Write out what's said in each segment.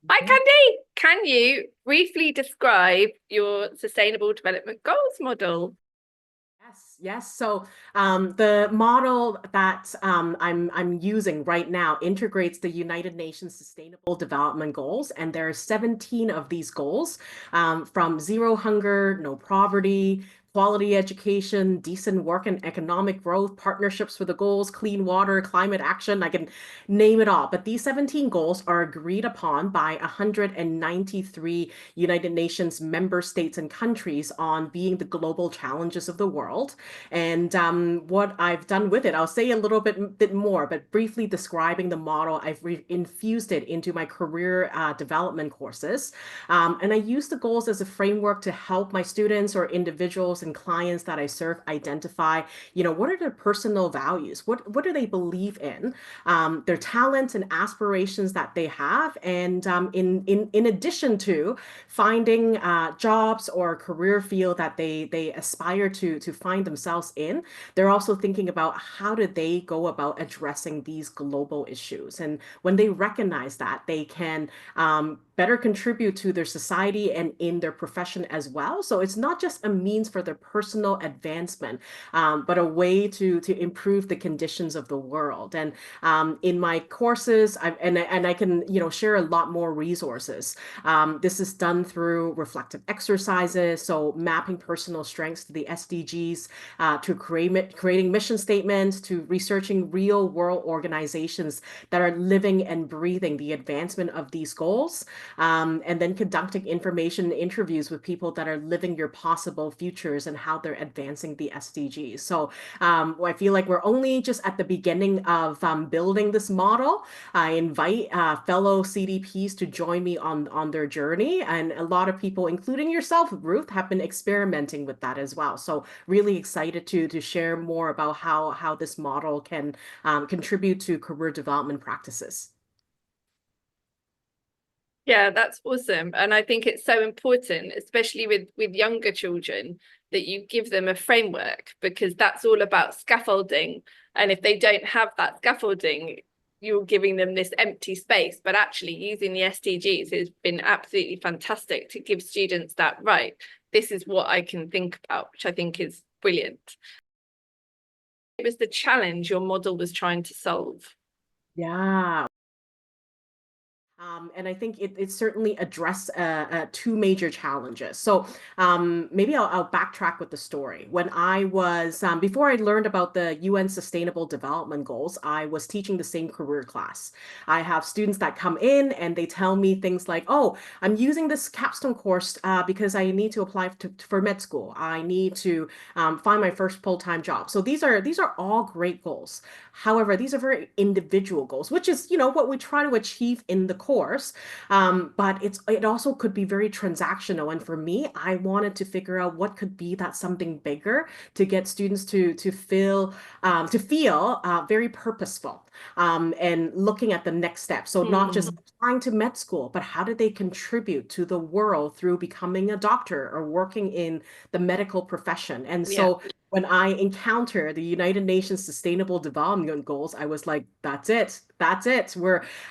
Hi, Candy. Can you briefly describe your Sustainable Development Goals model? Yes, yes. So the model that I'm using right now integrates the United Nations Sustainable Development Goals, and there are 17 of these goals, from zero hunger, no poverty, quality education, decent work and economic growth, partnerships for the goals, clean water, climate action. I can name it all. But these 17 goals are agreed upon by 193 United Nations member states and countries on being the global challenges of the world. And what I've done with it, I'll say a little bit more, but briefly describing the model, I've infused it into my career development courses. And I use the goals as a framework to help my students or individuals and clients that I serve identify, what are their personal values? What do they believe in? Their talents and aspirations that they have. And in addition to finding jobs or career field that they aspire to find themselves in, they're also thinking about how do they go about addressing these global issues. And when they recognize that, they can better contribute to their society and in their profession as well. So it's not just a means for their personal advancement, but a way to improve the conditions of the world. And in my courses, and I can share a lot more resources. This is done through reflective exercises, so mapping personal strengths to the SDGs, to creating mission statements, to researching real world organizations that are living and breathing the advancement of these goals, and then conducting information interviews with people that are living your possible futures and how they're advancing the SDGs. So I feel like we're only just at the beginning of building this model. I invite fellow CDPs to join me on their journey, and a lot of people, including yourself, Ruth, have been experimenting with that as well. So really excited to share more about how this model can contribute to career development practices. Yeah, that's awesome. And I think it's so important, especially with younger children, that you give them a framework because that's all about scaffolding. And if they don't have that scaffolding, you're giving them this empty space. But actually using the SDGs has been absolutely fantastic to give students that, right, this is what I can think about, which I think is brilliant. It was the challenge your model was trying to solve. Yeah. And I think it certainly addressed two major challenges. So maybe I'll backtrack with the story. When I was, before I learned about the UN Sustainable Development Goals, I was teaching the same career class. I have students that come in and they tell me things like, oh, I'm using this capstone course because I need to apply for med school. I need to find my first full-time job. So these are all great goals. However, these are very individual goals, which is, what we try to achieve in the course. But it also could be very transactional. And for me, I wanted to figure out what could be that something bigger to get students to feel very purposeful, and looking at the next step. So not just Hmm. applying to med school, but how do they contribute to the world through becoming a doctor or working in the medical profession? And Yeah. so when I encounter the United Nations Sustainable Development Goals, I was like, that's it. That's it.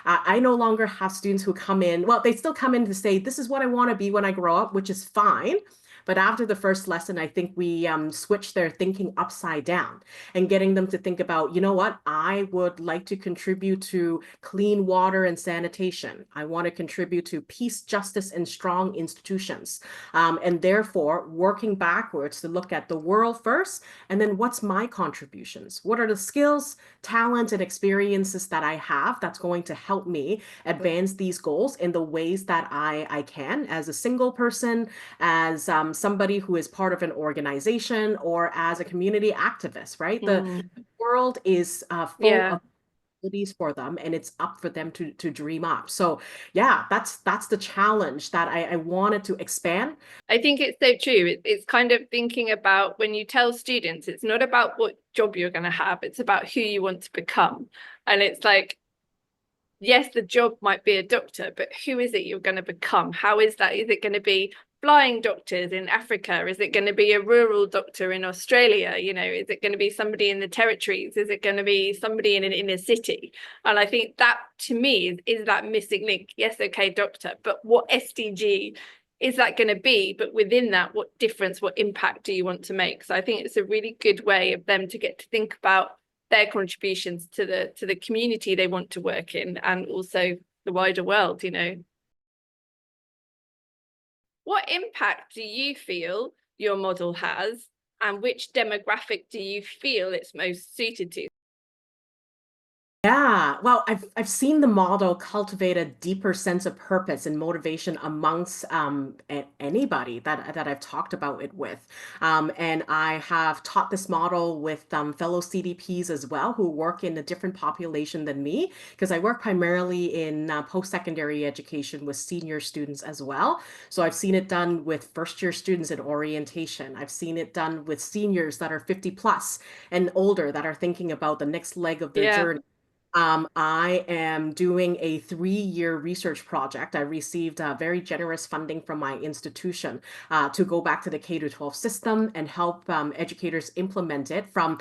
I no longer have students who come in. Well, they still come in to say, this is what I want to be when I grow up, which is fine. But after the first lesson, I think we switched their thinking upside down and getting them to think about, you know what, I would like to contribute to clean water and sanitation. I want to contribute to peace, justice, and strong institutions. And therefore, working backwards to look at the world first, and then what's my contributions? What are the skills, talents, and experiences that I have that's going to help me advance these goals in the ways that I can as a single person, as somebody who is part of an organization, or as a community activist, right? The Hmm. world is full Yeah. of abilities for them, and it's up for them to dream up. So yeah, that's the challenge that I wanted to expand. I think it's so true. It's kind of thinking about when you tell students, it's not about what job you're going to have, it's about who you want to become. And it's like yes, the job might be a doctor, but who is it you're going to become? How is that? Is it going to be flying doctors in Africa? Is it going to be a rural doctor in Australia? You know, is it going to be somebody in the territories? Is it going to be somebody in an inner city? And I think that to me is that missing link. Yes, okay, doctor, but what SDG is that going to be? But within that, what difference, what impact do you want to make? So I think it's a really good way of them to get to think about their contributions to the community they want to work in, and also the wider world, you know. What impact do you feel your model has, and which demographic do you feel it's most suited to? Yeah, well, I've seen the model cultivate a deeper sense of purpose and motivation amongst anybody that I've talked about it with, and I have taught this model with fellow CDPs as well who work in a different population than me, because I work primarily in post-secondary education with senior students as well. So I've seen it done with first-year students in orientation. I've seen it done with seniors that are 50 plus and older that are thinking about the next leg of their Yeah, journey. I am doing a 3-year research project. I received very generous funding from my institution to go back to the K-12 system and help educators implement it from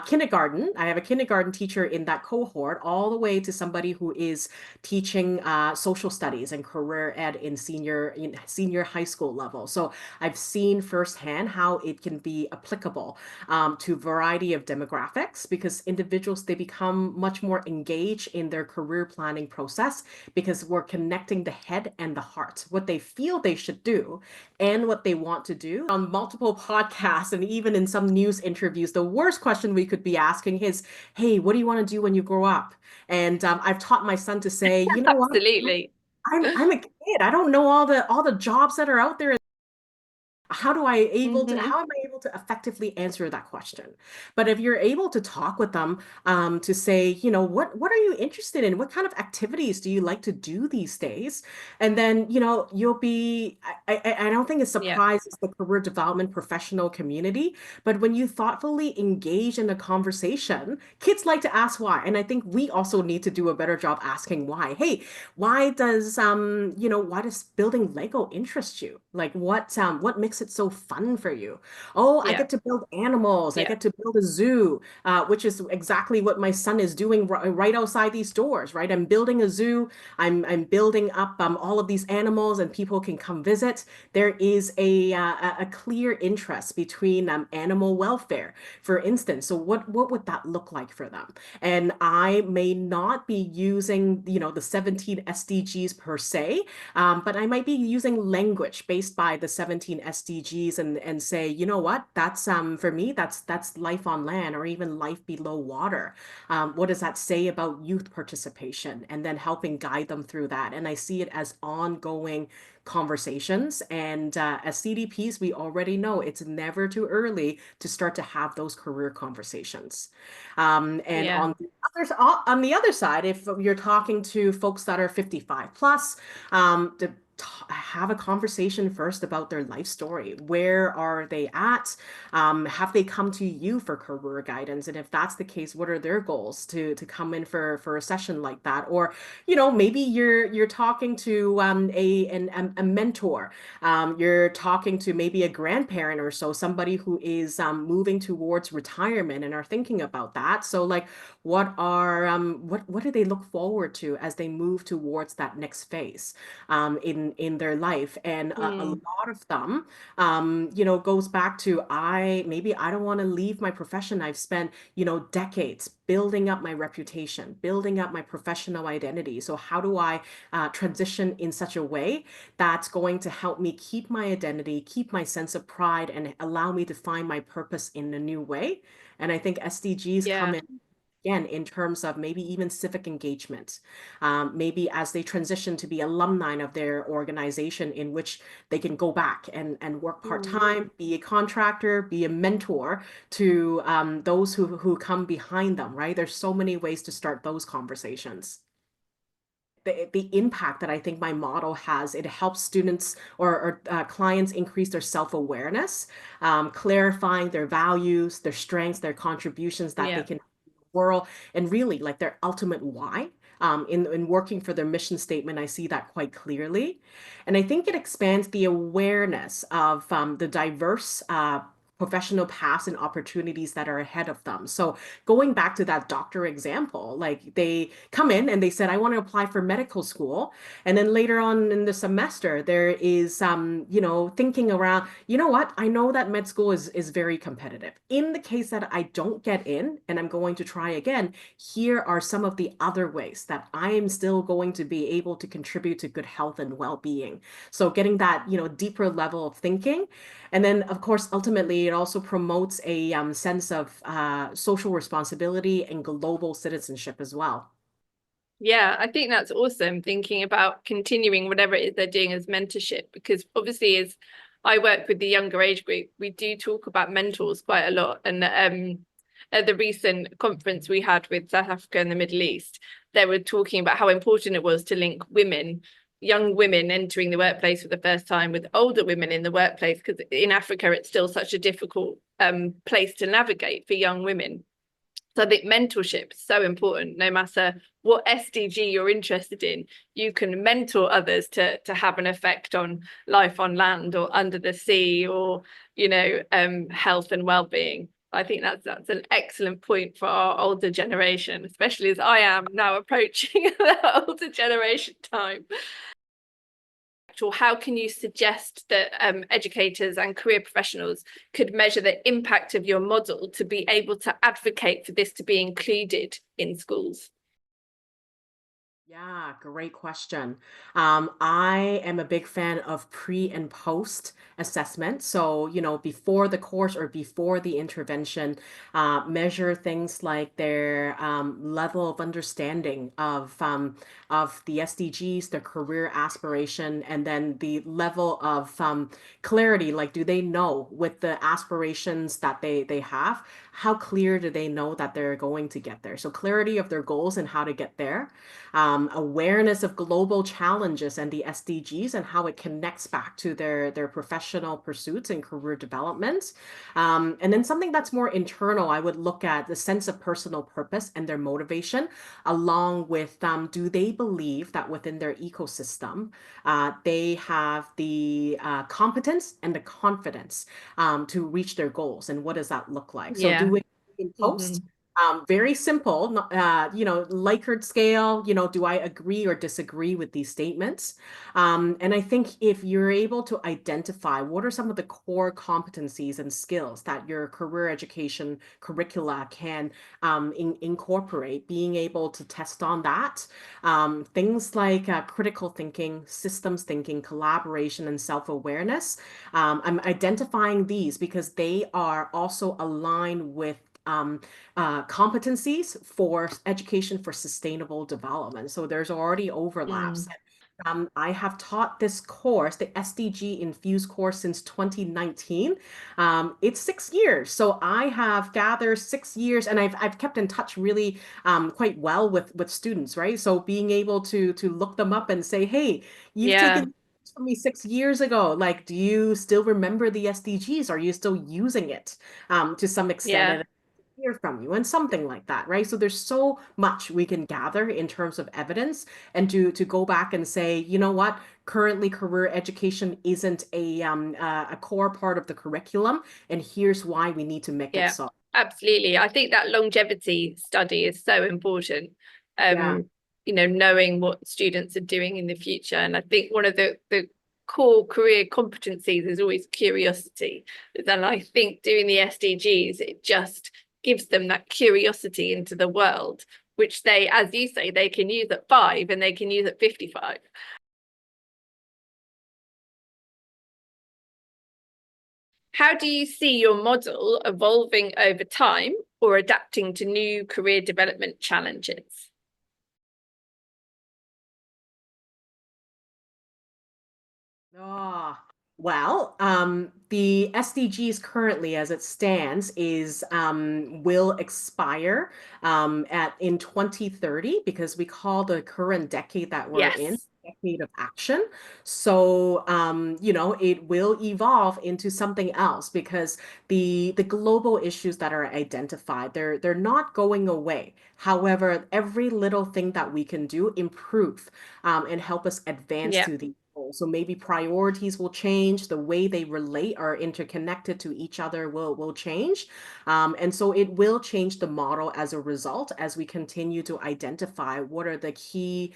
kindergarten. I have a kindergarten teacher in that cohort, all the way to somebody who is teaching social studies and career ed in senior high school level. So I've seen firsthand how it can be applicable to a variety of demographics, because individuals, they become much more engaged in their career planning process because we're connecting the head and the heart, what they feel they should do and what they want to do. On multiple podcasts and even in some news interviews, the worst question we could be asking is, hey, what do you want to do when you grow up? And I've taught my son to say, you know what? absolutely. I'm a kid. I don't know all the jobs that are out there. How am I able to effectively answer that question? But if you're able to talk with them, to say, what are you interested in? What kind of activities do you like to do these days? And then, you'll be, I don't think it Yeah, surprises the career development professional community, but when you thoughtfully engage in a conversation, kids like to ask why. And I think we also need to do a better job asking why. Hey, why does building Lego interest you? Like what makes it so fun for you? Oh, I yeah, get to build animals. I yeah. get to build a zoo, which is exactly what my son is doing right outside these doors, right? I'm building a zoo. I'm building up all of these animals, and people can come visit. There is a clear interest between animal welfare, for instance. So what would that look like for them? And I may not be using, the 17 SDGs per se, but I might be using language based by the 17 SDGs, and say, you know what, that's for me, that's life on land or even life below water. What does that say about youth participation? And then helping guide them through that. And I see it as ongoing conversations. And as CDPs, we already know it's never too early to start to have those career conversations. And Yeah. on the other side, if you're talking to folks that are 55 plus, to have a conversation first about their life story. Where are they at? Have they come to you for career guidance? And if that's the case, what are their goals to come in for a session like that? Or, maybe you're talking to a mentor. You're talking to maybe a grandparent or so, somebody who is moving towards retirement and are thinking about that. So like, what do they look forward to as they move towards that next phase in their life? And a Mm, lot of them, goes back to, maybe I don't want to leave my profession. I've spent, decades building up my reputation, building up my professional identity. So how do I transition in such a way that's going to help me keep my identity, keep my sense of pride, and allow me to find my purpose in a new way? And I think SDGs come yeah. in again in terms of maybe even civic engagement, maybe as they transition to be alumni of their organization, in which they can go back and work Mm, part-time, be a contractor, be a mentor to those who come behind them, right? There's so many ways to start those conversations. The impact that I think my model has, it helps students or clients increase their self-awareness, clarifying their values, their strengths, their contributions that they yeah. can world, and really like their ultimate why. in working for their mission statement, I see that quite clearly. And I think it expands the awareness of the diverse professional paths and opportunities that are ahead of them. So going back to that doctor example, like they come in and they said, I want to apply for medical school. And then later on in the semester, there is, thinking around, you know what? I know that med school is very competitive. In the case that I don't get in and I'm going to try again, here are some of the other ways that I am still going to be able to contribute to good health and well-being. So getting that, deeper level of thinking. And then, of course, ultimately, it also promotes a sense of social responsibility and global citizenship as well. Yeah, I think that's awesome, thinking about continuing whatever it is they're doing as mentorship, because obviously as I work with the younger age group, we do talk about mentors quite a lot. And at the recent conference we had with South Africa and the Middle East, they were talking about how important it was to link women, young women entering the workplace for the first time, with older women in the workplace, because in Africa it's still such a difficult place to navigate for young women. So I think mentorship is so important. No matter what SDG you're interested in, you can mentor others to have an effect on life on land or under the sea, or health and well-being. I think that's an excellent point for our older generation, especially as I am now approaching the older generation time. Or how can you suggest that educators and career professionals could measure the impact of your model to be able to advocate for this to be included in schools? Yeah, great question. I am a big fan of pre and post assessment. So, before the course or before the intervention, measure things like their level of understanding of the SDGs, their career aspiration, and then the level of clarity. Like, do they know with the aspirations that they have, how clear do they know that they're going to get there? So clarity of their goals and how to get there, awareness of global challenges and the SDGs and how it connects back to their professional pursuits and career development. And then something that's more internal, I would look at the sense of personal purpose and their motivation, along with do they believe that within their ecosystem, they have the competence and the confidence to reach their goals, and what does that look like? So Yeah. doing in post, Mm-hmm. very simple, Likert scale, do I agree or disagree with these statements? And I think if you're able to identify what are some of the core competencies and skills that your career education curricula can incorporate, being able to test on that, things like critical thinking, systems thinking, collaboration, and self-awareness. I'm identifying these because they are also aligned with competencies for education for sustainable development. So there's already overlaps. I have taught this course, the SDG Infused course, since 2019. It's 6 years. So I have gathered 6 years, and I've kept in touch really quite well with students, right? So being able to look them up and say, hey, you've Yeah. taken from me 6 years ago. Like, do you still remember the SDGs? Are you still using it to some extent? Yeah. And hear from you and something like that, right? So there's so much we can gather in terms of evidence, and to go back and say, you know what, currently career education isn't a core part of the curriculum, and here's why we need to make it Yeah, so. absolutely. I think that longevity study is so important. Yeah. Knowing what students are doing in the future. And I think one of the core career competencies is always curiosity. And I think doing the SDGs, it just gives them that curiosity into the world, which they, as you say, they can use at 5 and they can use at 55. How do you see your model evolving over time or adapting to new career development challenges? Ah, well, the SDGs currently, as it stands, is will expire at in 2030, because we call the current decade that we're in Yes. decade of action. So, it will evolve into something else because the global issues that are identified, they're not going away. However, every little thing that we can do improve and help us advance Yeah. to the goal. So maybe priorities will change, the way they relate are interconnected to each other will change. And so it will change the model as a result as we continue to identify what are the key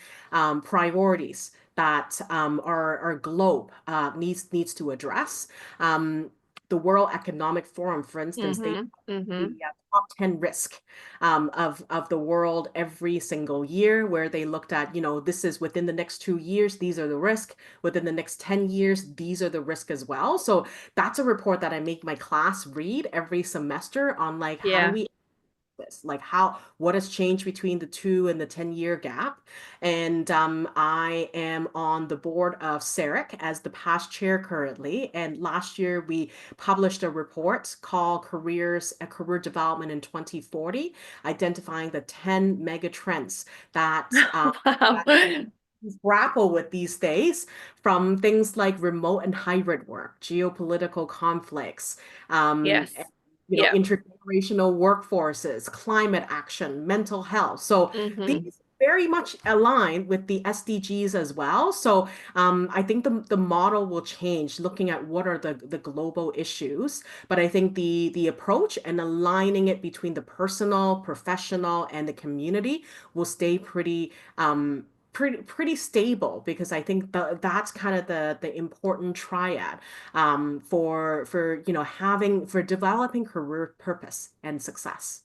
priorities that our globe needs to address. The World Economic Forum, for instance, they Mm-hmm. Mm-hmm. the top 10 risk of the world every single year, where they looked at, this is within the next 2 years, these are the risk. Within the next 10 years, these are the risk as well. So that's a report that I make my class read every semester on like, how do Yeah. we this like what has changed between the 2 and the 10 year gap. And I am on the board of CEREC as the past chair currently, and last year we published a report called career development in 2040, identifying the 10 mega trends that Wow. that grapple with these days, from things like remote and hybrid work, geopolitical conflicts, Yes. Yeah. intergenerational workforces, climate action, mental health. So Mm-hmm. these very much align with the SDGs as well. So I think the model will change, looking at what are the global issues. But I think the approach and aligning it between the personal, professional, and the community will stay pretty stable, because I think that's kind of the important triad for having for developing career purpose and success.